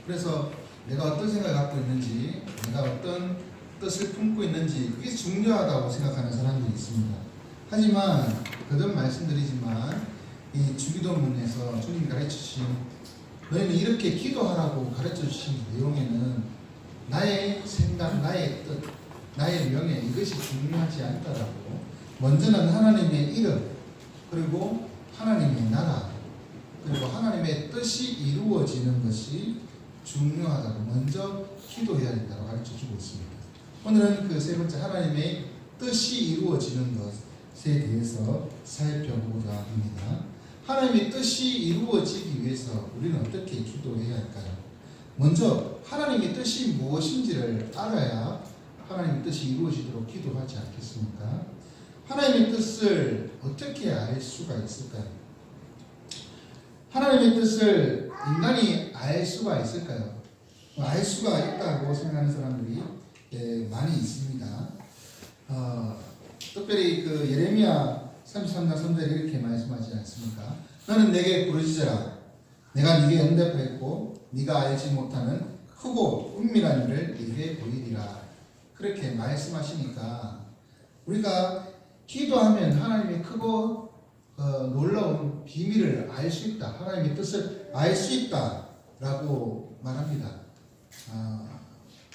그래서 내가 어떤 생각을 갖고 있는지, 내가 어떤 뜻을 품고 있는지 그게 중요하다고 생각하는 사람들이 있습니다. 하지만 거듭 말씀드리지만 이 주기도문에서 주님이 가르쳐주신 너희는 이렇게 기도하라고 가르쳐주신 내용에는 나의 생각, 나의 뜻, 나의 명예 이것이 중요하지 않다라고 먼저는 하나님의 이름 그리고 하나님의 나라 그리고 하나님의 뜻이 이루어지는 것이 중요하다고 먼저 기도해야 된다고 가르쳐주고 있습니다. 오늘은 그 세 번째 하나님의 뜻이 이루어지는 것에 대해서 살펴보고자 합니다. 하나님의 뜻이 이루어지기 위해서 우리는 어떻게 기도해야 할까요? 먼저 하나님의 뜻이 무엇인지를 알아야 하나님의 뜻이 이루어지도록 기도하지 않겠습니까? 하나님의 뜻을 어떻게 알 수가 있을까요? 하나님의 뜻을 인간이 알 수가 있을까요? 알 수가 있다고 생각하는 사람들이 많이 있습니다. 특별히 그 예레미야 33장 3절에 이렇게 말씀하지 않습니까? 너는 내게 부르짖어라. 내가 네게 응답하였고 네가 알지 못하는 크고 은밀한 일을 네게 보이리라. 그렇게 말씀하시니까 우리가 기도하면 하나님의 크고 놀라운 비밀을 알 수 있다. 하나님의 뜻을 알 수 있다라고 말합니다.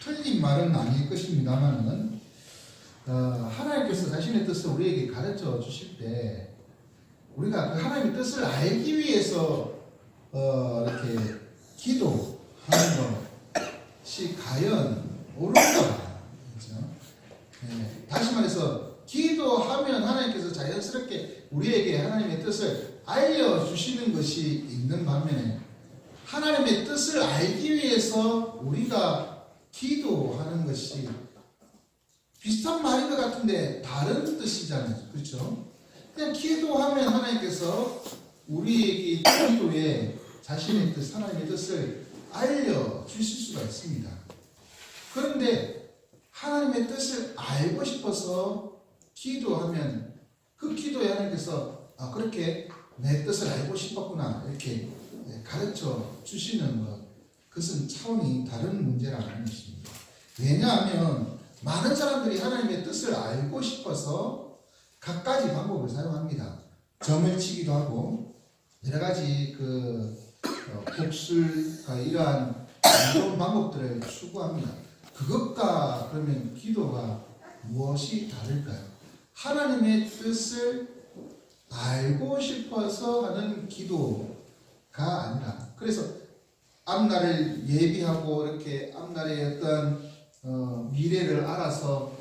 틀린 말은 아닐 것입니다만은 하나님께서 자신의 뜻을 우리에게 가르쳐 주실 때 우리가 그 하나님의 뜻을 알기 위해서 이렇게 기도하는 것이 과연 옳은가? 그렇죠? 다시 말해서 기도하면 하나님께서 자연스럽게 우리에게 하나님의 뜻을 알려주시는 것이 있는 반면에 하나님의 뜻을 알기 위해서 우리가 기도하는 것이 비슷한 말인 것 같은데 다른 뜻이잖아요. 그렇죠? 그냥 기도하면 하나님께서 우리에게 기도에 자신의 뜻, 하나님의 뜻을 알려주실 수가 있습니다. 그런데 하나님의 뜻을 알고 싶어서 기도하면 그 기도에 하나님께서 그렇게 내 뜻을 알고 싶었구나 이렇게 가르쳐 주시는 것 그것은 차원이 다른 문제라는 것입니다. 왜냐하면 많은 사람들이 하나님의 뜻을 알고 싶어서 갖가지 방법을 사용합니다. 점을 치기도 하고 여러 가지 복술과 이러한 좋은 방법들을 추구합니다. 그것과 그러면 기도가 무엇이 다를까요? 하나님의 뜻을 알고 싶어서 하는 기도가 아니라 그래서 앞날을 예비하고 이렇게 앞날의 어떤 미래를 알아서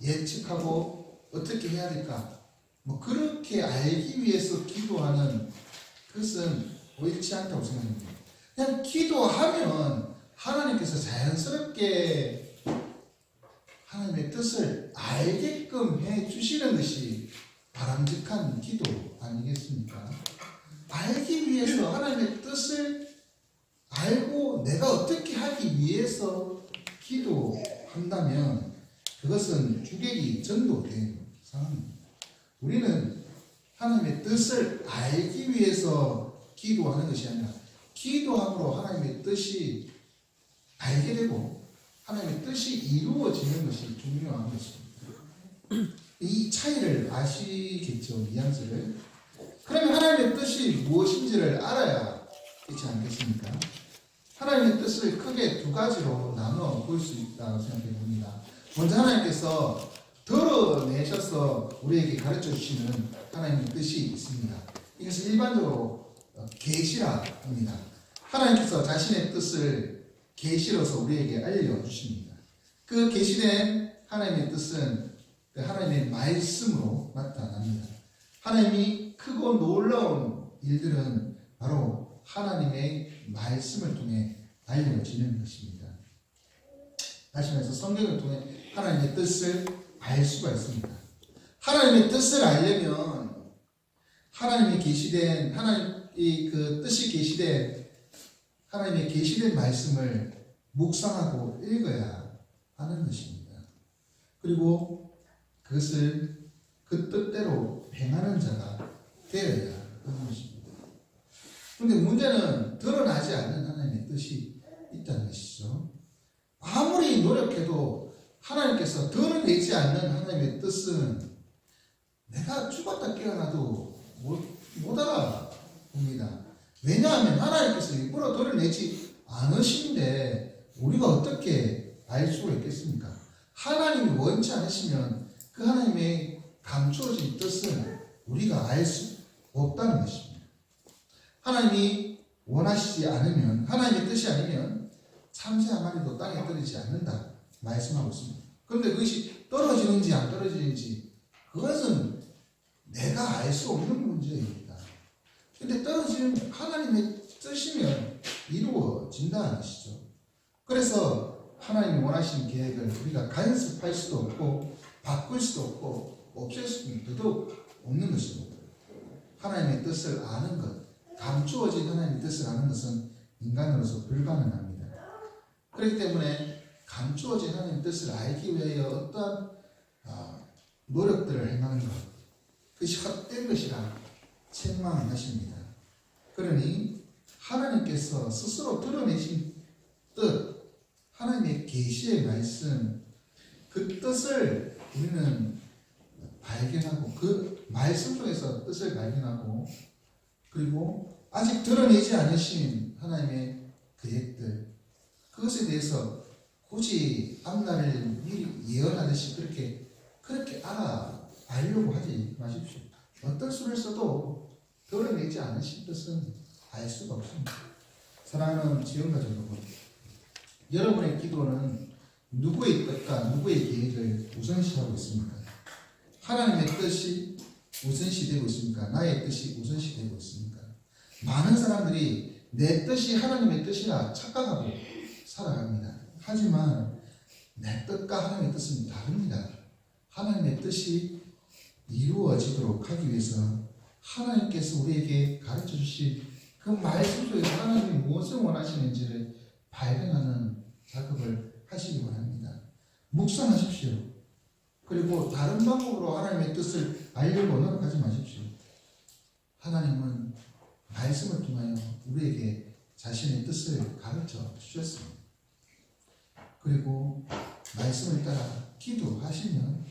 예측하고 어떻게 해야 될까 뭐 그렇게 알기 위해서 기도하는 것은 옳지 않다고 생각합니다. 그냥 기도하면 하나님께서 자연스럽게 하나님의 뜻을 알게끔 해 주시는 것이 바람직한 기도 아니겠습니까? 알기 위해서 하나님의 뜻을 알고 내가 어떻게 하기 위해서 기도한다면 그것은 주객이 전도된 상황입니다. 우리는 하나님의 뜻을 알기 위해서 기도하는 것이 아니라 기도함으로 하나님의 뜻이 알게 되고 하나님의 뜻이 이루어지는 것이 중요한 것입니다. 이 차이를 아시겠죠? 뉘앙스를. 그러면 하나님의 뜻이 무엇인지를 알아야 있지 않겠습니까? 하나님의 뜻을 크게 두 가지로 나눠 볼 수 있다고 생각해 봅니다. 먼저 하나님께서 드러내셔서 우리에게 가르쳐 주시는 하나님의 뜻이 있습니다. 이것을 일반적으로 계시라 합니다. 하나님께서 자신의 뜻을 계시로서 우리에게 알려주십니다. 그 계시된 하나님의 뜻은 그 하나님의 말씀으로 나타납니다. 하나님이 크고 놀라운 일들은 바로 하나님의 말씀을 통해 알려지는 것입니다. 다시 말해서 성경을 통해 하나님의 뜻을 알 수가 있습니다. 하나님의 뜻을 알려면 하나님의 계시된 하나님의 그 뜻이 계시된 하나님의 계시된 말씀을 묵상하고 읽어야 하는 것입니다. 그리고 그것을 그 뜻대로 행하는 자가 되어야 하는 것입니다. 그런데 문제는 드러나지 않는 하나님의 뜻이 있다는 아무리 노력해도 하나님께서 드러내지 않는 하나님의 뜻은 내가 죽었다 깨어나도 못 알아봅니다. 왜냐하면 하나님께서 일부러 드러내지 않으신데 우리가 어떻게 알 수가 있겠습니까? 하나님이 원치 않으시면 그 하나님의 감추어진 뜻은 우리가 알 수 없다는 것입니다. 하나님이 원하시지 않으면, 하나님의 뜻이 아니면 참새 한 마리도 땅에 떨어지지 않는다 말씀하고 있습니다. 그런데 그것이 떨어지는지 안 떨어지는지 그것은 내가 알 수 없는 문제입니다. 근데 떨어지는 하나님의 뜻이면 이루어진다는 것이죠. 그래서 하나님이 원하시는 계획을 우리가 간섭할 수도 없고 바꿀 수도 없고 없앨 수도 더더욱 없는 것입니다. 하나님의 뜻을 아는 것, 감추어진 하나님의 뜻을 아는 것은 인간으로서 불가능합니다. 그렇기 때문에 감추어진 하나님의 뜻을 알기 위하여 어떠한 노력들을 행하는 것, 그것이 헛된 것이라 책망하십니다. 그러니 하나님께서 스스로 드러내신 뜻, 하나님의 계시의 말씀, 그 뜻을 우리는 발견하고 그 말씀 속에서 뜻을 발견하고 그리고 아직 드러내지 않으신 하나님의 계획들, 그것에 대해서 굳이 앞날을 미리 예언하듯이 그렇게 알아보려고 하지 마십시오. 어떤 수를 써도 드러내지 않으신 뜻은 알 수가 없습니다. 사랑하는 지원가족 여러분, 여러분의 기도는 누구의 뜻과 누구의 계획을 우선시하고 있습니까? 하나님의 뜻이 우선시되고 있습니까? 나의 뜻이 우선시되고 있습니까? 많은 사람들이 내 뜻이 하나님의 뜻이라 착각하고 살아갑니다. 하지만 내 뜻과 하나님의 뜻은 다릅니다. 하나님의 뜻이 이루어지도록 하기 위해서 하나님께서 우리에게 가르쳐 주신 그 말씀 속에서 하나님이 무엇을 원하시는지를 발견하는 작업을 하시기 바랍니다. 묵상하십시오. 그리고 다른 방법으로 하나님의 뜻을 알려고 노력하지 마십시오. 하나님은 말씀을 통하여 우리에게 자신의 뜻을 가르쳐 주셨습니다. 그리고 말씀을 따라 기도하시면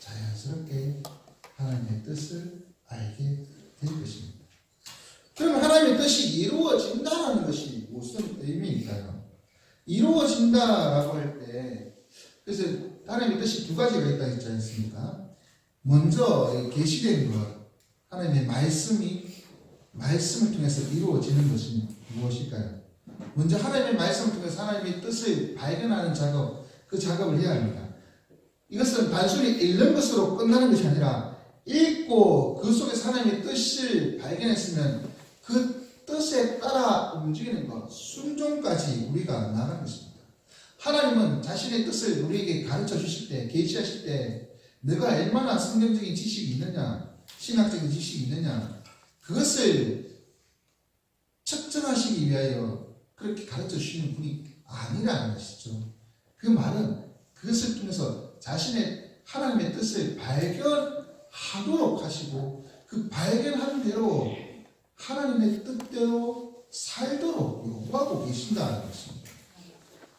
자연스럽게 하나님의 뜻을 알게 될 것입니다. 그럼 하나님의 뜻이 이루어진다는 것이 무슨 의미일까요? 이루어진다라고 할 때, 그래서 하나님의 뜻이 두 가지가 있다 했지 않습니까? 먼저 계시된 것, 하나님의 말씀을 통해서 이루어지는 것이 무엇일까요? 먼저 하나님의 말씀을 통해서 하나님의 뜻을 발견하는 작업, 그 작업을 해야 합니다. 이것은 단순히 읽는 것으로 끝나는 것이 아니라 읽고 그 속에서 하나님의 뜻을 발견했으면 그 뜻에 따라 움직이는 것, 순종까지 우리가 나가는 것입니다. 하나님은 자신의 뜻을 우리에게 가르쳐 주실 때, 계시하실 때 내가 얼마나 성경적인 지식이 있느냐, 신학적인 지식이 있느냐, 그것을 측정하시기 위하여 그렇게 가르쳐 주시는 분이 아니라는 것이죠. 그 말은 그것을 통해서 자신의 하나님의 뜻을 발견하도록 하시고 그 발견한 대로 하나님의 뜻대로 살도록 요구하고 계신다는 것입니다.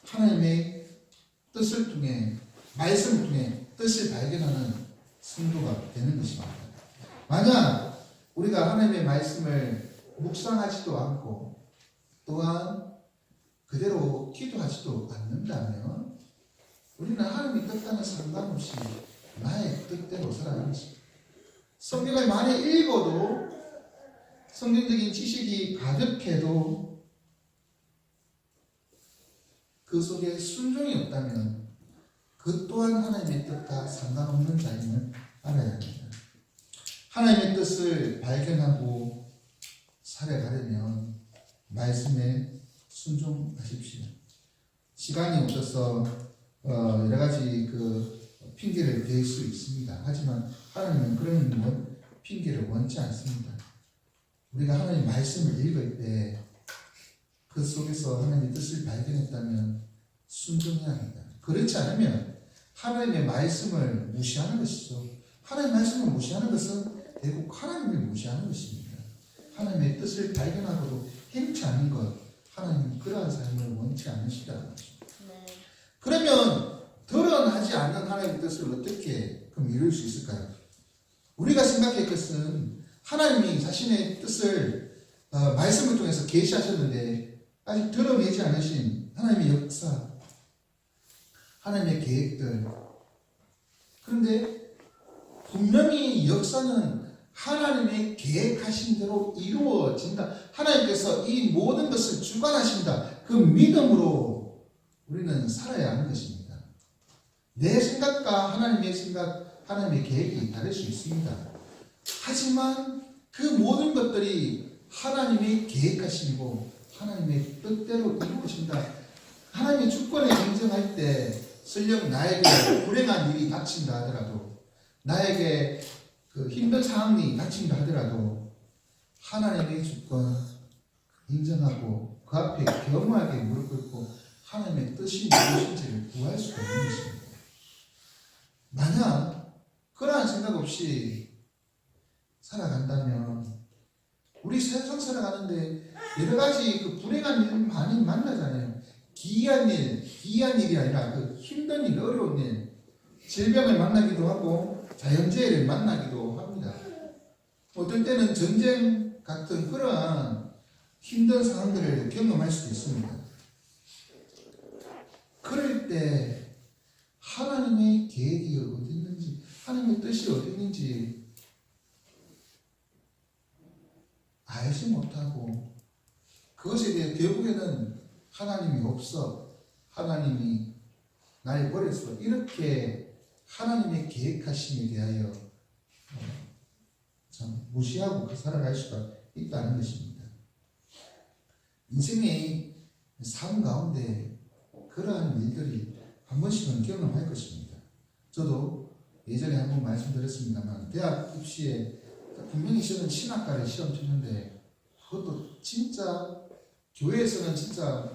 하나님의 뜻을 통해, 말씀을 통해 뜻을 발견하는 성도가 되는 것입니다. 만약 우리가 하나님의 말씀을 묵상하지도 않고 또한 그대로 기도하지도 않는다면 우리는 하나님의 뜻과는 상관없이 나의 뜻대로 살아가는 것입니다. 성경을 많이 읽어도 성경적인 지식이 가득해도 그 속에 순종이 없다면 그 또한 하나님의 뜻과 상관없는 자임을 알아야 합니다. 하나님의 뜻을 발견하고 살아가려면 말씀에 순종하십시오. 시간이 없어서 여러 가지 핑계를 댈 수 있습니다. 하지만 하나님은 그런 핑계를 원치 않습니다. 우리가 하나님 말씀을 읽을 때 그 속에서 하나님의 뜻을 발견했다면 순종해야 합니다. 그렇지 않으면 하나님의 말씀을 무시하는 것이죠. 하나님의 말씀을 무시하는 것은 결국 하나님을 무시하는 것입니다. 하나님의 뜻을 발견하고도 행치 않는 것, 하나님은 그러한 삶을 원치 않으시다는 것입니다. 그러면 드러나지 않는 하나님의 뜻을 어떻게 그럼 이룰 수 있을까요? 우리가 생각할 것은 하나님이 자신의 뜻을 말씀을 통해서 계시하셨는데 아직 드러내지 않으신 하나님의 역사, 하나님의 계획들. 그런데 분명히 역사는 하나님의 계획하신 대로 이루어진다. 하나님께서 이 모든 것을 주관하신다. 그 믿음으로 우리는 살아야 하는 것입니다. 내 생각과 하나님의 생각, 하나님의 계획이 다를 수 있습니다. 하지만 그 모든 것들이 하나님의 계획하시고 하나님의 뜻대로 이루어진다. 하나님의 주권을 인정할 때 설령 나에게 불행한 일이 닥친다 하더라도, 나에게 그 힘든 상황이 닥친다 하더라도 하나님의 주권 인정하고 그 앞에 겸허하게 무릎 꿇고 하나님의 뜻이 무엇인지를 구할 수가 있는 것입니다. 만약 그러한 생각 없이 살아간다면 우리 세상 살아가는데 여러 가지 그 불행한 일 많이 만나잖아요. 기이한 일이 아니라 그 힘든 일, 어려운 일, 질병을 만나기도 하고 자연재해를 만나기도 합니다. 어떨 때는 전쟁 같은 그러한 힘든 상황들을 경험할 수도 있습니다. 그럴 때 하나님의 계획이 어디 있는지, 하나님의 뜻이 어디 있는지 알지 못하고 그것에 대해 결국에는 하나님이 없어, 하나님이 날 버렸어, 이렇게 하나님의 계획하심에 대하여 참 무시하고 살아갈 수가 있다는 것입니다. 인생의 삶 가운데 그러한 일들이 한 번씩은 경험할 것입니다. 저도 예전에 한번 말씀드렸습니다만 대학 입시에 분명히 저는 신학과를 시험 쳤는데 그것도 진짜 교회에서는 진짜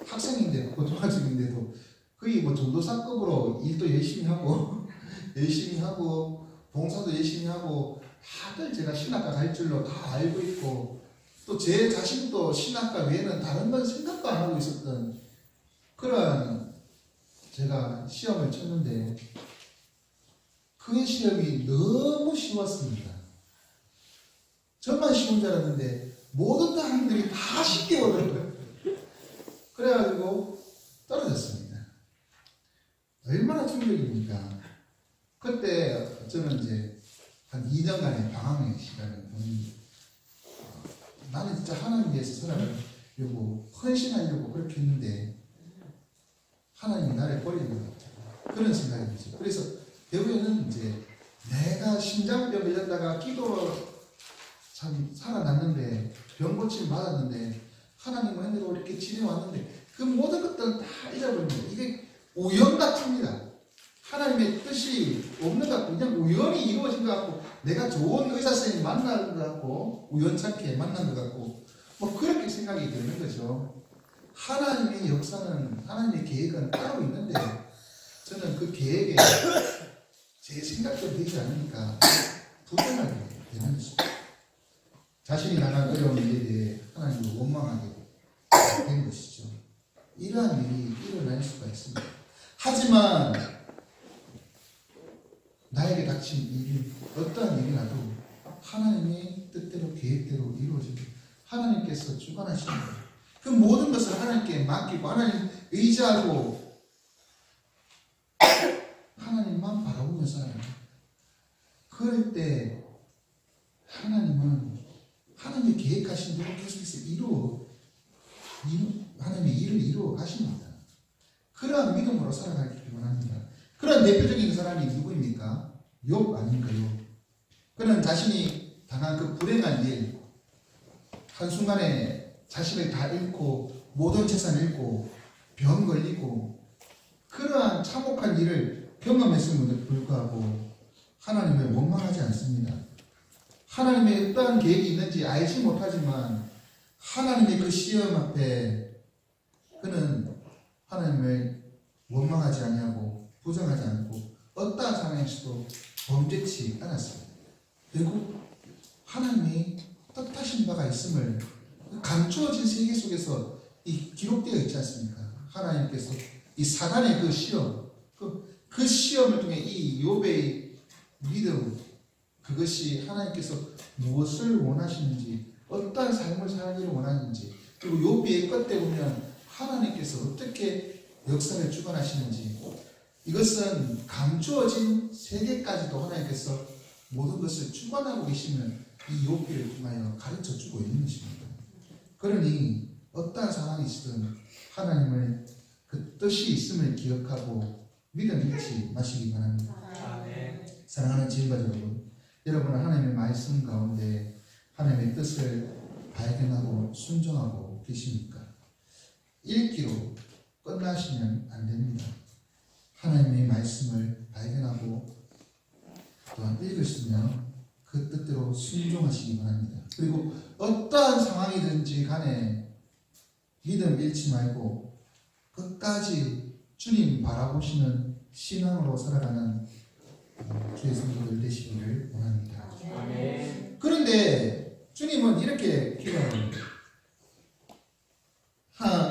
학생인데 고등학생인데도 거의 뭐 전도사급으로 일도 열심히 하고 열심히 하고 봉사도 열심히 하고 다들 제가 신학과 갈 줄로 다 알고 있고 또 제 자신도 신학과 외에는 다른 건 생각도 안 하고 있었던 그런 제가 시험을 쳤는데 그 시험이 너무 쉬웠습니다. 저만 쉬운 줄 알았는데 모든 학생들이 다 쉽게 오더라고요. 그래가지고 떨어졌습니다. 얼마나 충격입니까? 그때 저는 이제 한 2년간의 방황의 시간을 보냈는데 나는 진짜 하나님 위해서 살아가려고 헌신하려고 그렇게 했는데 하나님이 나를 버리는 그런 생각이 들죠. 그래서 결국에는 이제 내가 심장병 걸렸다가 기도 참 살아났는데 병 고침 받았는데 하나님의 은혜로 이렇게 지내왔는데 그 모든 것들은 다 잊어버립니다. 이게 우연 같습니다. 하나님의 뜻이 없는 것 같고 그냥 우연히 이루어진 것 같고 내가 좋은 의사 선생님 만난 것 같고 우연찮게 만난 것 같고 뭐 그렇게 생각이 드는 거죠. 하나님의 역사는 하나님의 계획은 따로 있는데 저는 그 계획에 제 생각대로 되지 않으니까 불편하게 되는 것입니다. 자신이 당한 어려운 일에 대해 하나님을 원망하게 된 것이죠. 이러한 일이 일어날 수가 있습니다. 하지만 나에게 닥친 일이 어떠한 일이라도 하나님의 뜻대로 계획대로 이루어집니다. 하나님께서 주관하십니다. 그 모든 것을 하나님께 맡기고 하나님 의지하고 하나님만 바라보며 살아요. 그럴 때 하나님은 하나님이 계획하신 대로 계속해서 하나님의 일을 이루어 가십니다. 그러한 믿음으로 살아가기 원합니다. 그런 대표적인 사람이 누구입니까? 욥 아닌가요? 그는 자신이 당한 그 불행한 일, 한순간에 자신을 다 잃고 모든 재산을 잃고 병 걸리고 그러한 참혹한 일을 경험했음에도 불구하고 하나님을 원망하지 않습니다. 하나님의 어떠한 계획이 있는지 알지 못하지만 하나님의 그 시험 앞에 그는 하나님을 원망하지 아니하고 부정하지 않고 어떠한 상황에서도 범죄치 않았습니다. 결국 하나님이 뜻하신 바가 있음을 감추어진 세계 속에서 이 기록되어 있지 않습니까? 하나님께서 이 사단의 그 시험, 그 시험을 통해 이 욥의 믿음, 그것이 하나님께서 무엇을 원하시는지, 어떠한 삶을 살기를 원하는지, 그리고 욥의 끝에 보면 하나님께서 어떻게 역사를 주관하시는지, 이것은 감추어진 세계까지도 하나님께서 모든 것을 주관하고 계시는 이 욥기를 통하여 가르쳐주고 있는 것입니다. 그러니 어떠한 상황이시든 하나님의 그 뜻이 있음을 기억하고 믿음 잃지 마시기 바랍니다. 사랑하는 지인과 여러분, 여러분은 하나님의 말씀 가운데 하나님의 뜻을 발견하고 순종하고 계십니까? 읽기로 끝나시면 안 됩니다. 하나님의 말씀을 발견하고 또한 읽으시며 그 뜻대로 순종하시기 바랍니다. 그리고 어떠한 상황이든지 간에 믿음 잃지 말고 끝까지 주님 바라보시는 신앙으로 살아가는 주의 성도들 되시기를 원합니다. 그런데 주님은 이렇게 기도합니다.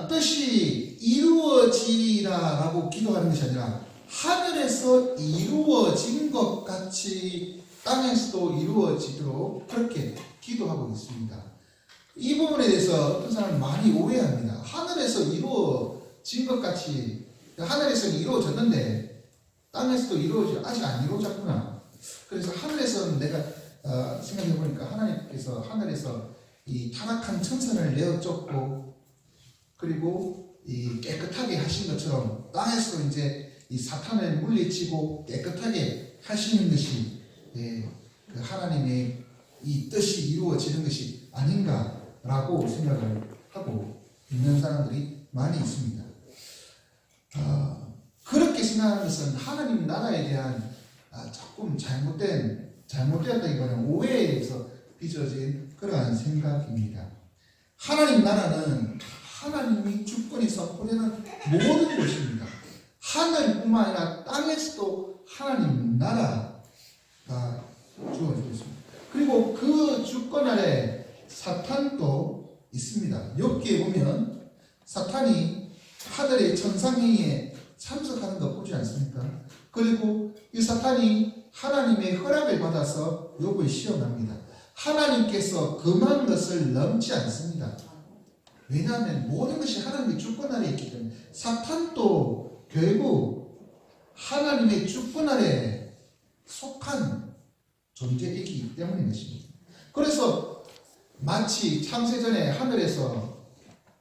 뜻이 이루어지리라 라고 기도하는 것이 아니라 하늘에서 이루어진 것 같이 땅에서도 이루어지도록 그렇게 기도하고 있습니다. 이 부분에 대해서 어떤 사람은 많이 오해합니다. 하늘에서 이루어진 것 같이, 하늘에서 이루어졌는데 땅에서도 아직 안 이루어졌구나. 그래서 하늘에서는 내가 생각해 보니까 하나님께서 하늘에서 이 타락한 천사를 내어 쫓고 그리고 이 깨끗하게 하신 것처럼 땅에서도 이제 이 사탄을 물리치고 깨끗하게 하시는 것이 그 하나님의 이 뜻이 이루어지는 것이 아닌가라고 생각을 하고 있는 사람들이 많이 있습니다. 그렇게 생각하는 것은 하나님 나라에 대한 조금 잘못되었다기보다는 오해에 의해서 빚어진 그러한 생각입니다. 하나님 나라는 하나님이 주권이 선포되는 모든 것입니다. 하늘뿐만 아니라 땅에서도 하나님 나라가 주어지고 있습니다. 그리고 그 주권 아래 사탄도 있습니다. 욥기에 보면 사탄이 하늘의 천상행위에 참석하는 거 보지 않습니까? 그리고 이 사탄이 하나님의 허락을 받아서 욥을 시험합니다. 하나님께서 금한 것을 넘지 않습니다. 왜냐하면 모든 것이 하나님의 주권 아래에 있기 때문에 사탄도 결국 하나님의 주권 아래에 속한 존재이기 때문인 것입니다. 그래서 마치 창세전에 하늘에서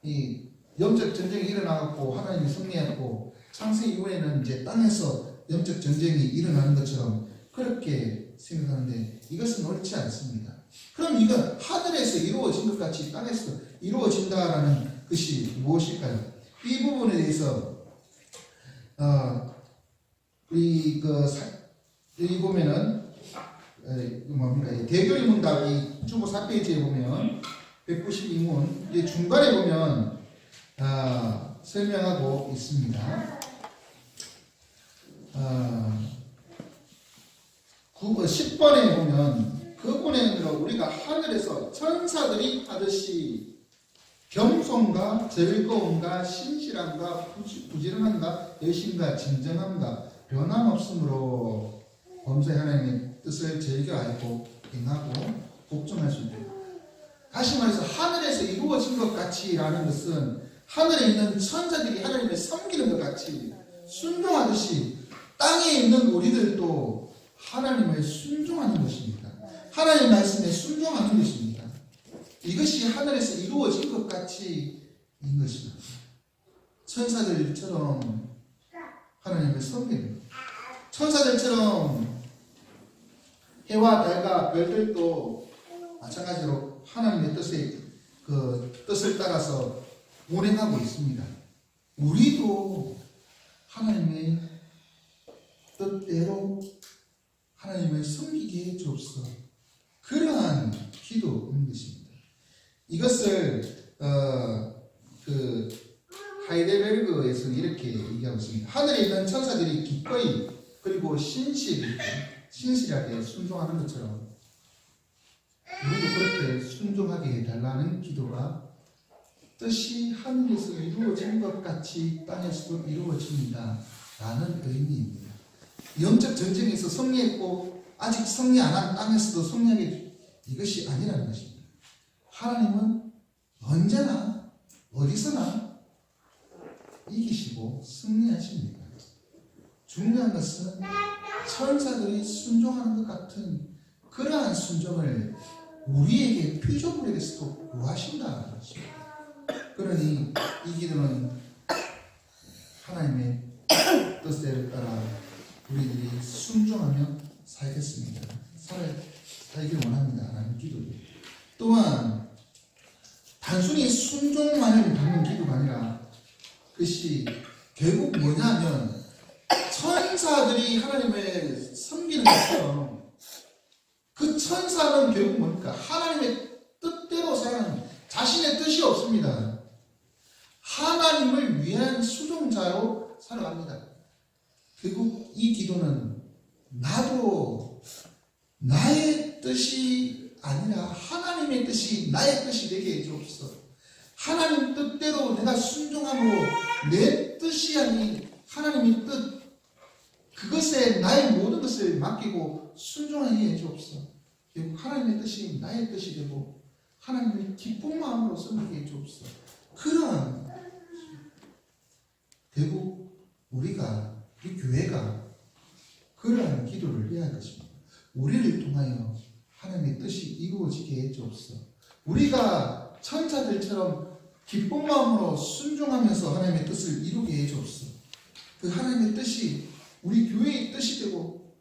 이 영적 전쟁이 일어나고 하나님이 승리했고 창세 이후에는 이제 땅에서 영적 전쟁이 일어나는 것처럼 그렇게 생각하는데 이것은 옳지 않습니다. 그럼 이건 하늘에서 이루어진 것 같이 땅에서 이루어진다라는 것이 무엇일까요? 이 부분에 대해서 이 보면은 뭡니까? 대결의 문답 이 주보 4페이지에 보면 192문 이 중간에 보면 설명하고 있습니다. 10번에 보면 그분의 우리가 하늘에서 천사들이 하듯이 겸손과 즐거움과 신실함과 부지런함과 열심과 진정함과 변함없음으로 범사의 하나님의 뜻을 즐겨 알고 행하고 복종할 수 있다. 다시 말해서 하늘에서 이루어진 것 같이라는 것은 하늘에 있는 천사들이 하나님을 섬기는 것 같이 순종하듯이 땅에 있는 우리들도 하나님을 순종하는 것입니다. 하나님 말씀에 순종하는 것입니다. 이것이 하늘에서 이루어진 것 같이인 것입니다. 천사들처럼 하나님을 섬기는 천사들처럼 해와 달과 별들도 마찬가지로 하나님의 뜻을 따라서 운행하고 있습니다. 우리도 하나님의 뜻대로 하나님을 섬기게 해 주옵소서. 그러한 기도인 것입니다. 이것을 하이델베르그에서 이렇게 얘기하고 있습니다. 하늘에 있는 천사들이 기꺼이 그리고 신실하게 순종하는 것처럼 우리도 그렇게 순종하게 해달라는 기도가 뜻이 하늘에서 이루어진 것 같이 땅에서도 이루어집니다. 라는 의미입니다. 영적 전쟁에서 승리했고 아직 승리 안 한 땅에서도 승리하게 이것이 아니라는 것입니다. 하나님은 언제나 어디서나 이기시고 승리하십니다. 중요한 것은 천사들이 순종하는 것 같은 그러한 순종을 우리에게 피조물에게서도 구하신다는 것입니다. 그러니 이 기도는 하나님의 뜻대로 따라 우리들이 순종하며 살겠습니다. 살길 원합니다. 라는 기도도. 또한 단순히 순종만을 받는 기도가 아니라 그것이 결국 뭐냐면 천사들이 하나님을 섬기는 것처럼 그 천사는 결국 뭡니까? 하나님의 뜻대로 사는 자신의 뜻이 없습니다. 하나님을 위한 수종자로 살아갑니다. 결국 이 기도는 나도 나의 뜻이 아니라 하나님의 뜻이 나의 뜻이 되게 해주옵소서. 하나님 뜻대로 내가 순종함으로 내 뜻이 아닌 하나님의 뜻 그것에 나의 모든 것을 맡기고 순종하게 해주옵소서. 결국 하나님의 뜻이 나의 뜻이 되고 하나님을 기쁜 마음으로 섬기게 해주옵소서. 그러한 결국 우리 교회가 그러한 기도를 해야 할 것입니다. 우리를 통하여 하나님의 뜻이 이루어지게 해주옵소서. 우리가 천사들처럼 기쁜 마음으로 순종하면서 하나님의 뜻을 이루게 해주옵소서. 그 하나님의 뜻이 우리 교회의 뜻이 되고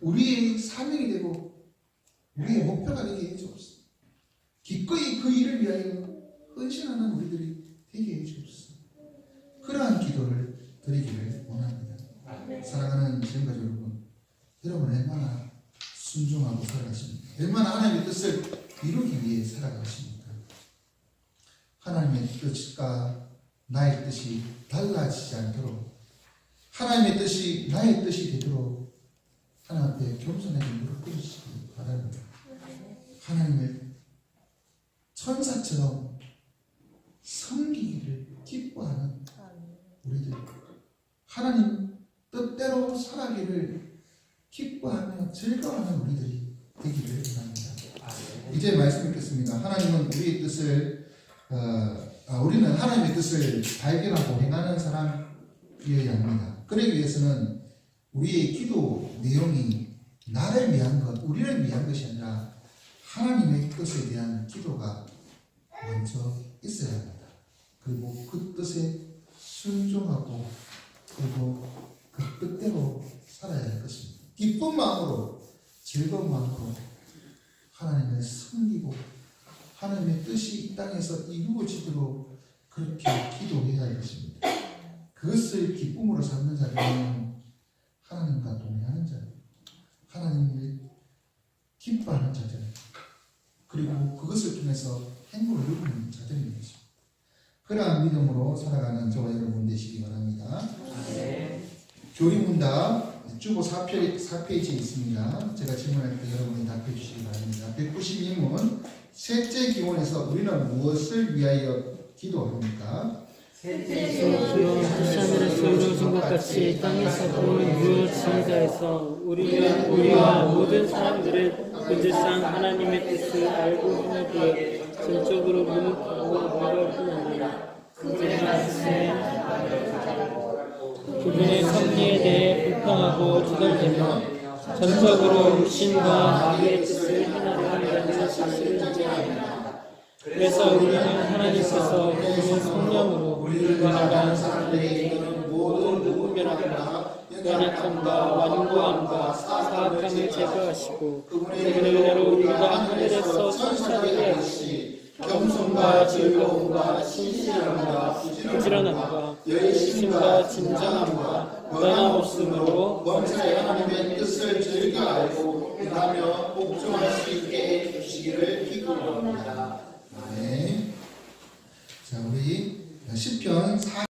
우리의 사명이 되고 우리의 목표가 되게 해주옵소서. 기꺼이 그 일을 위하여 헌신하는 우리들이 되게 해주옵소서. 그러한 기도를 드리기를 원합니다. 사랑하는 지금까지 여러분 얼마나 순종하고 살아가십니까? 얼마나 하나님의 뜻을 이루기 위해 살아가십니까? 하나님의 뜻과 나의 뜻이 달라지지 않도록 하나님의 뜻이 나의 뜻이 되도록 하나님 앞에 겸손하게 무릎 꿇으시기 바랍니다. 하나님을 천사처럼 섬기기를 기뻐하는 우리들, 하나님 뜻대로 살아가기를 기뻐하며 즐거워하는 우리들이 되기를 원합니다. 이제 말씀 읽겠습니다. 하나님은 우리의 뜻을 우리는 하나님의 뜻을 발견하고 행하는 사람이어야 합니다. 그러기 위해서는 우리의 기도 내용이 나를 위한 것, 우리를 위한 것이 아니라 하나님의 뜻에 대한 기도가 먼저 있어야 합니다. 그리고 그 뜻에 순종하고 그리고 그 뜻대로 살아야 할 것입니다. 기쁜 마음으로 즐거운 마음으로 하나님을 섬기고 하나님의 뜻이 이 땅에서 이루어지도록 그렇게 기도해야 할 것입니다. 그것을 기쁨으로 삼는 자들은 하나님과 동행하는 자들, 하나님을 기뻐하는 자들, 그리고 그것을 통해서 행복을 누리는 자들인 것입니다. 그러한 믿음으로 살아가는 저와 여러분 되시기 바랍니다. 교리문답 주보 4페이지에 있습니다. 제가 질문할 때 여러분이 답해 주시기 바랍니다. 192문 셋째 기원에서 우리는 무엇을 위하여 기도합니까? 하늘에서 이루어진 것 같이 땅에서도 이루어지다 해서 우리는 우리와 모든 사람들을 본질상 하나님의 뜻을 알고 행하기에 전적으로 문득하고 물결뿐 언제나 그분의 섭리에 대해 불평하고 두덜대며 전적으로 육신과 마귀의 뜻을 행하려 한다는 사실을 인정합니다. 그래서 우리는 하나님께서 그분의 성령으로 우리와 다른 사람들에게 모든 무분별함과 연약함과 완고함과 사악함을 제거하시고 그분의 은혜로 우리가 하늘에서 천사들에 같이 겸손과 즐거움과 신실함과 부지런함과 열심과 진정함과 변함없음으로 범사에 하나님의 뜻을 즐겨 알고 행하며 복종할 수 있게 해주시기를 기도합니다. 네. 자, 우리 시편